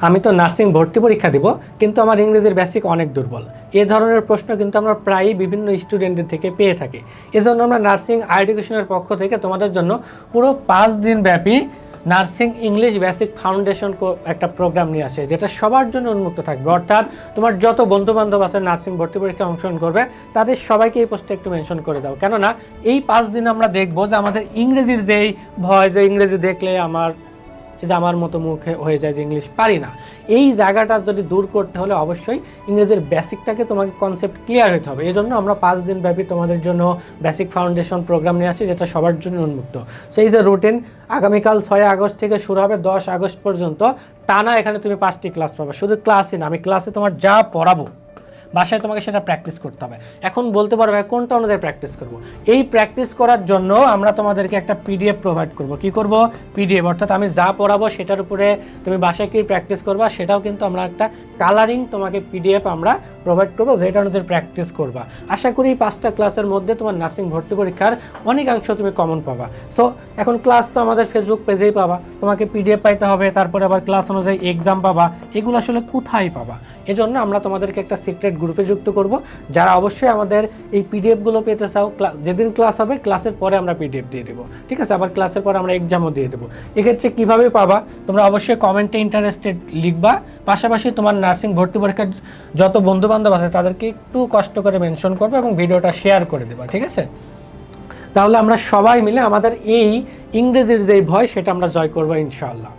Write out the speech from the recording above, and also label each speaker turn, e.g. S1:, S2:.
S1: আমি তো নার্সিং ভর্তি পরীক্ষা দিব, কিন্তু আমার ইংরেজির বেসিক অনেক দুর্বল। এ ধরনের প্রশ্ন কিন্তু আমরা প্রায়ই বিভিন্ন স্টুডেন্টদের থেকে পেয়ে থাকি। এজন্য আমরা নার্সিং এডুকেশনের পক্ষ থেকে তোমাদের জন্য পুরো 5 দিন ব্যাপী নার্সিং ইংলিশ বেসিক ফাউন্ডেশন একটা প্রোগ্রাম নিয়ে আসে, যেটা সবার জন্য উন্মুক্ত থাকবে। অর্থাৎ তোমার যত বন্ধুবান্ধব আছে নার্সিং ভর্তি পরীক্ষায় অংশগ্রহণ করবে, তাদের সবাইকে এই পোস্টে একটু মেনশন করে দাও। কেননা এই 5 দিন আমরা দেখবো যে আমাদের ইংরেজির যেই ভয়, যে ইংরেজি দেখলে আমার মতো মুখে হয়ে যায় যে ইংলিশ পারি না, এই জায়গাটা যদি দূর করতে হলে অবশ্যই ইংরেজির বেসিকটাকে তোমাকে কনসেপ্ট ক্লিয়ার হতে হবে। এই জন্য আমরা 5 দিন ব্যাপী তোমাদের জন্য বেসিক ফাউন্ডেশন প্রোগ্রাম নিয়ে আসি, যেটা সবার জন্য উন্মুক্ত। সেই যে রুটিন আগামীকাল 6 আগস্ট থেকে শুরু হবে, 10 আগস্ট পর্যন্ত টানা এখানে তুমি 5টি ক্লাস পাবে। শুধু ক্লাসই না, আমি ক্লাসে তোমার যা পড়াবো বাসায় তোমাকে সেটা প্র্যাকটিস করতে হবে। এখন বলতে পারবে কোনটা অনুযায়ী প্র্যাকটিস করব। এই প্র্যাকটিস করার জন্য আমরা তোমাদেরকে একটা পিডিএফ প্রোভাইড করব। কি করব? পিডিএফ, অর্থাৎ আমি যা পড়াবো সেটার উপরে তুমি বাসায় কি প্র্যাকটিস করবা সেটাও কিন্তু আমরা একটা কালারিং তোমাকে পিডিএফ আমরা প্রোভাইড করবো, যেটা অনুযায়ী প্র্যাকটিস করবা। আশা করি 5টা ক্লাসের মধ্যে তোমার নার্সিং ভর্তি পরীক্ষার অনেকাংশ তুমি কমন পাবা। সো এখন ক্লাস তো আমাদের ফেসবুক পেজেই পাবা, তোমাকে পিডিএফ পাইতে হবে, তারপরে আবার ক্লাস অনুযায়ী এক্সাম পাবা। এগুলো আসলে কোথায় পাবা? এজন্য আমরা তোমাদেরকে একটা সিক্রেট গ্রুপে যুক্ত করব, যারা অবশ্যই আমাদের এই পিডিএফগুলো পেতে চাও। যেদিন ক্লাস হবে ক্লাসের পরে আমরা পিডিএফ দিয়ে দেবো, ঠিক আছে? আবার ক্লাসের পরে আমরা এক্সামও দিয়ে দেবো। এক্ষেত্রে কীভাবে পাবা তোমরা অবশ্যই কমেন্টে ইন্টারেস্টেড লিখবা। পাশাপাশি তোমার নার্সিং ভর্তি পরীক্ষার যত বন্ধুবান্ধব আছে তাদেরকে একটু কষ্ট করে মেনশন করবে এবং ভিডিওটা শেয়ার করে দেবা, ঠিক আছে? তাহলে আমরা সবাই মিলে আমাদের এই ইংরেজির যেই ভয় সেটা আমরা জয় করবো ইনশাআল্লাহ।